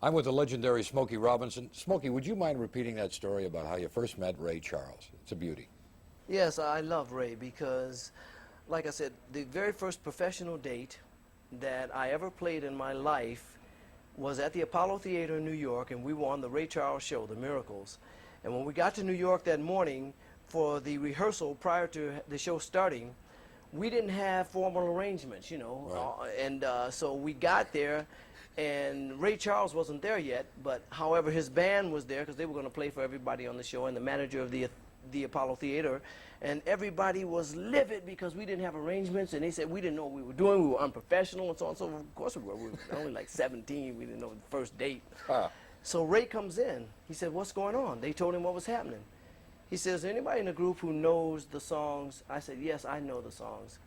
I'm with the legendary Smokey Robinson. Smokey, would you mind repeating that story about how you first met Ray Charles? It's a beauty. Yes, I love Ray because, like I said, the very first professional date that I ever played in my life was at the Apollo Theater in New York, and we were on the Ray Charles show, The Miracles. And when we got to New York that morning for the rehearsal prior to the show starting, we didn't have formal arrangements, you know. Right. So we got there, and Ray Charles wasn't there yet, but however his band was there because they were going to play for everybody on the show, and the manager of the Apollo Theater, and everybody was livid because we didn't have arrangements, and they said we didn't know what we were doing, we were unprofessional and so on. So of course we were only like 17, we didn't know the first date. So Ray comes in, he said, "What's going on?" They told him what was happening. He says, "Anybody in the group who knows the songs?" I said, "Yes, I know the songs."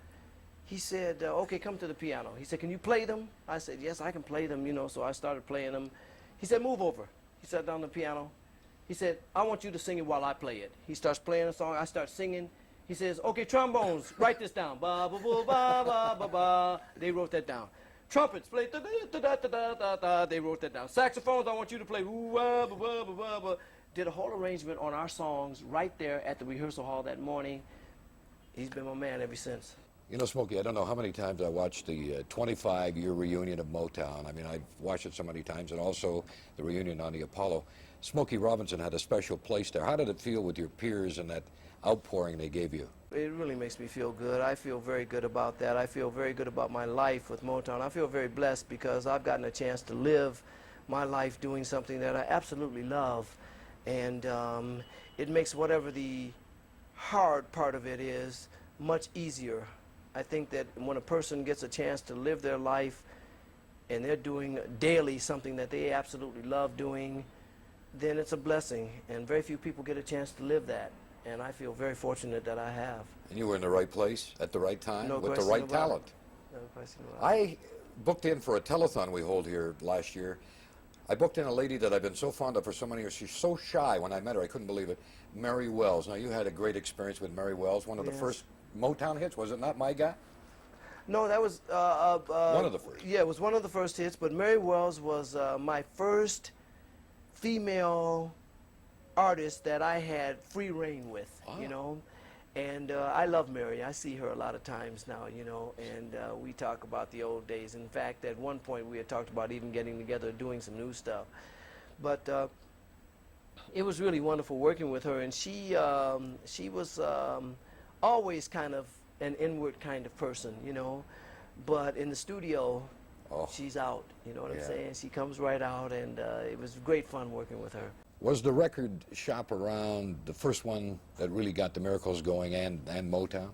He said, "Okay, come to the piano." He said, "Can you play them?" I said, "Yes, I can play them," you know, so I started playing them. He said, "Move over." He sat down on the piano. He said, "I want you to sing it while I play it." He starts playing a song, I start singing. He says, "Okay, trombones, write this down." Ba ba ba ba ba ba ba. They wrote that down. Trumpets, play da da da da da da da. They wrote that down. Saxophones, I want you to play ooh ba ba ba ba ba. Did a whole arrangement on our songs right there at the rehearsal hall that morning. He's been my man ever since. You know, Smokey, I don't know how many times I watched the 25-year reunion of Motown. I mean, I've watched it so many times, and also the reunion on the Apollo. Smokey Robinson had a special place there. How did it feel with your peers and that outpouring they gave you? It really makes me feel good. I feel very good about that. I feel very good about my life with Motown. I feel very blessed because I've gotten a chance to live my life doing something that I absolutely love. And it makes whatever the hard part of it is much easier. I think that when a person gets a chance to live their life and they're doing daily something that they absolutely love doing, then it's a blessing. And very few people get a chance to live that. And I feel very fortunate that I have. And you were in the right place at the right time No with the question right about talent. it. No question about it. I booked in for a telethon we hold here last year. I booked in a lady that I've been so fond of for so many years. She's so shy. When I met her, I couldn't believe it. Mary Wells. Now, you had a great experience with Mary Wells, one of the first Motown hits. Was it not My Guy? No, that was... one of the first. Yeah, it was one of the first hits, but Mary Wells was my first female artist that I had free reign with, you know. And I love Mary. I see her a lot of times now, you know, and we talk about the old days. In fact, at one point we had talked about even getting together, doing some new stuff. But it was really wonderful working with her, and she was always kind of an inward kind of person, you know. But in the studio, she's out, you know what I'm saying? She comes right out, and it was great fun working with her. Was the record shop around the first one that really got the Miracles going and Motown?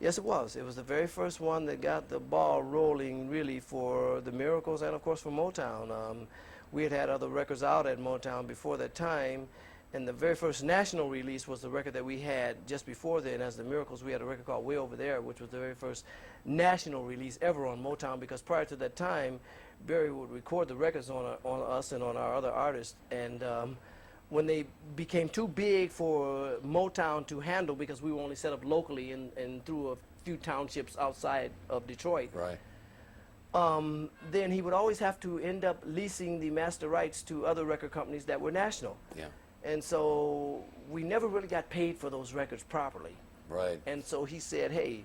Yes, it was. It was the very first one that got the ball rolling, really, for the Miracles and, of course, for Motown. We had had other records out at Motown before that time, and the very first national release was the record that we had just before then. As the Miracles, we had a record called Way Over There, which was the very first national release ever on Motown, because prior to that time, Berry would record the records on us and on our other artists, and when they became too big for Motown to handle, because we were only set up locally and through a few townships outside of Detroit, right. Then he would always have to end up leasing the master rights to other record companies that were national. Yeah. And so we never really got paid for those records properly. Right. And so he said, "Hey,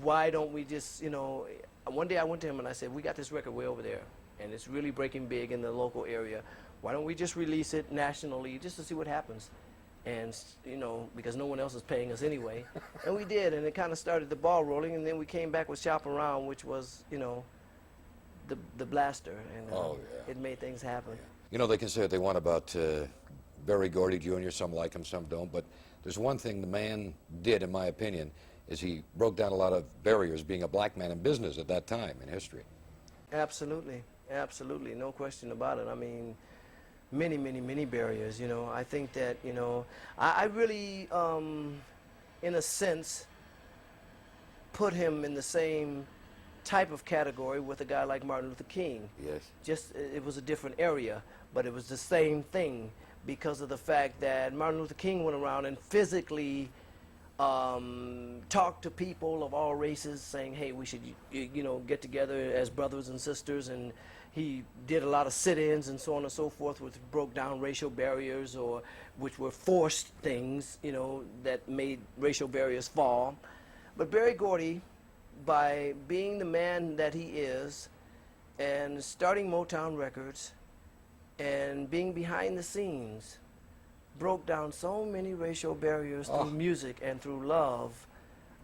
why don't we just, you know," one day I went to him and I said, "We got this record Way Over There, and it's really breaking big in the local area. Why don't we just release it nationally just to see what happens?" And, you know, because no one else is paying us anyway. And we did, and it kind of started the ball rolling, and then we came back with Shop Around, which was, you know, the blaster, and it made things happen. Yeah. You know, they can say what they want about Berry Gordy Jr., some like him, some don't, but there's one thing the man did, in my opinion, is he broke down a lot of barriers, being a black man in business at that time in history. Absolutely, absolutely, no question about it. I mean, many, many, many barriers, you know. I think that, you know, I really, in a sense, put him in the same type of category with a guy like Martin Luther King. Yes. Just, it was a different area, but it was the same thing because of the fact that Martin Luther King went around and physically talked to people of all races saying, hey, we should, you know, get together as brothers and sisters and, He did a lot of sit-ins and so on and so forth, which broke down racial barriers or which were forced things, you know, that made racial barriers fall. But Berry Gordy, by being the man that he is and starting Motown Records and being behind the scenes, broke down so many racial barriers through music and through love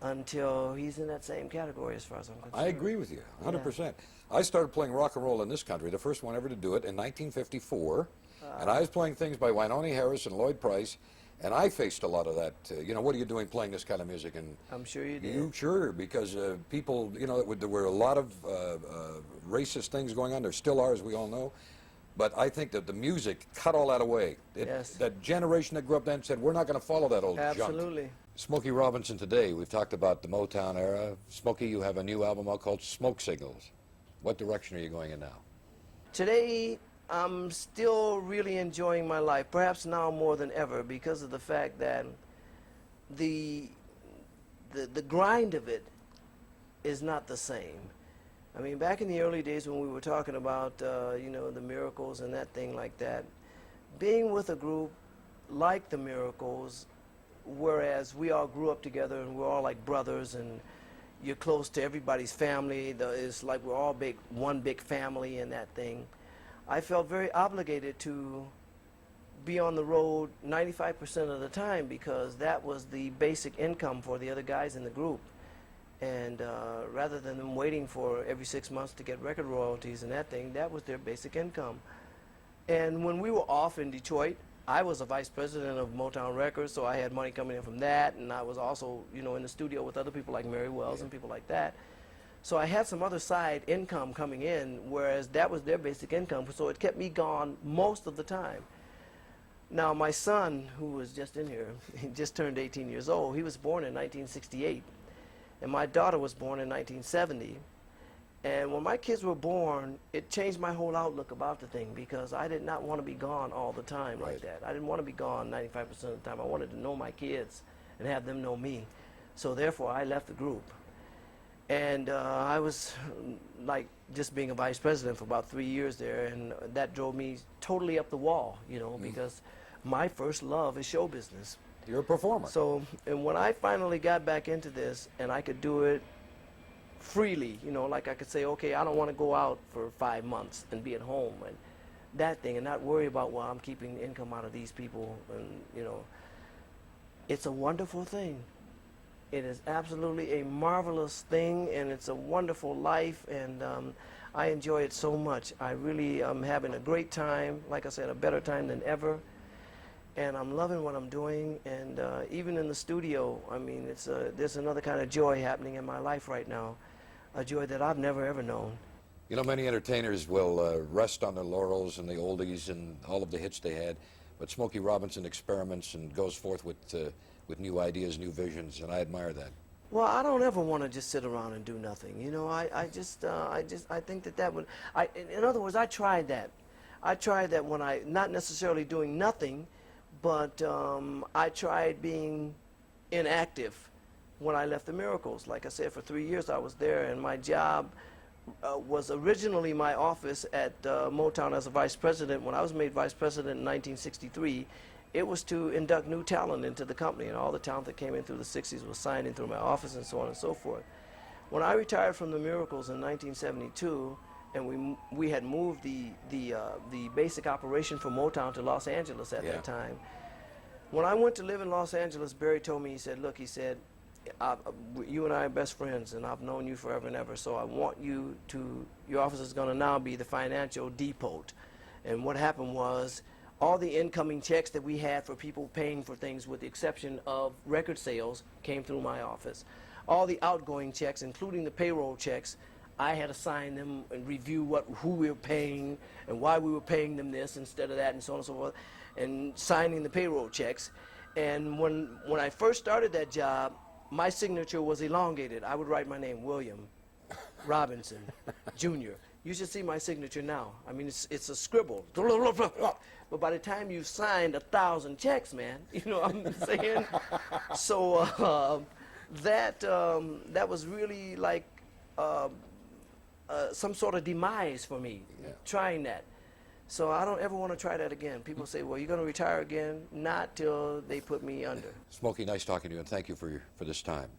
until he's in that same category as far as I'm concerned. I agree with you, 100%. I started playing rock and roll in this country, the first one ever to do it, in 1954. And I was playing things by Wynonie Harris and Lloyd Price, and I faced a lot of that. You know, what are you doing playing this kind of music? And I'm sure you did. Sure, because people, you know, there were a lot of racist things going on. There still are, as we all know. But I think that the music cut all that away. Yes. That generation that grew up then said, we're not going to follow that old junk. Absolutely. Smokey Robinson today, we've talked about the Motown era. Smokey, you have a new album out called Smoke Signals. What direction are you going in now? Today, I'm still really enjoying my life, perhaps now more than ever, because of the fact that the grind of it is not the same. I mean, back in the early days when we were talking about, you know, the Miracles and that thing like that, being with a group like the Miracles, whereas we all grew up together and we're all like brothers and you're close to everybody's family, it's like we're all one big family and that thing, I felt very obligated to be on the road 95% of the time because that was the basic income for the other guys in the group. And rather than them waiting for every 6 months to get record royalties and that thing, that was their basic income. And when we were off in Detroit, I was a vice president of Motown Records, so I had money coming in from that, and I was also, you know, in the studio with other people like Mary Wells and people like that. So I had some other side income coming in, whereas that was their basic income, so it kept me gone most of the time. Now, my son, who was just in here, he just turned 18 years old. He was born in 1968. And my daughter was born in 1970. And when my kids were born, it changed my whole outlook about the thing because I did not want to be gone all the time like that. I didn't want to be gone 95% of the time. I wanted to know my kids and have them know me. So therefore, I left the group. And I was like just being a vice president for about 3 years there, and that drove me totally up the wall, you know, because my first love is show business. You're a performer. So, and when I finally got back into this and I could do it freely, you know, like I could say, okay, I don't want to go out for 5 months and be at home and that thing and not worry about, well, I'm keeping income out of these people and, you know, it's a wonderful thing. It is absolutely a marvelous thing and it's a wonderful life and I enjoy it so much. I really am having a great time, like I said, a better time than ever. And I'm loving what I'm doing, and even in the studio, I mean, there's another kind of joy happening in my life right now, a joy that I've never ever known. You know, many entertainers will rest on their laurels and the oldies and all of the hits they had, but Smokey Robinson experiments and goes forth with new ideas, new visions, and I admire that. Well, I don't ever want to just sit around and do nothing. You know, I think that would, in other words, I tried that. I tried that when not necessarily doing nothing, but I tried being inactive when I left the Miracles. Like I said, for 3 years I was there, and my job was originally my office at Motown as a vice president. When I was made vice president in 1963, it was to induct new talent into the company, and all the talent that came in through the 60s was signed in through my office and so on and so forth. When I retired from the Miracles in 1972, and we had moved the basic operation from Motown to Los Angeles at that time. When I went to live in Los Angeles, Berry told me, he said, look, he said, you and I are best friends, and I've known you forever and ever, so I want you to, your office is going to now be the financial depot. And what happened was, all the incoming checks that we had for people paying for things, with the exception of record sales, came through my office. All the outgoing checks, including the payroll checks, I had to sign them and review who we were paying and why we were paying them this instead of that and so on and so forth, and signing the payroll checks. And when I first started that job, my signature was elongated. I would write my name, William Robinson, Jr. You should see my signature now. I mean, it's a scribble. But by the time you've signed 1,000 checks, man, you know what I'm saying? So, that was really like, some sort of demise for me, trying that. So I don't ever want to try that again. People say, well, you're going to retire again? Not till they put me under. Smokey, nice talking to you, and thank you for this time.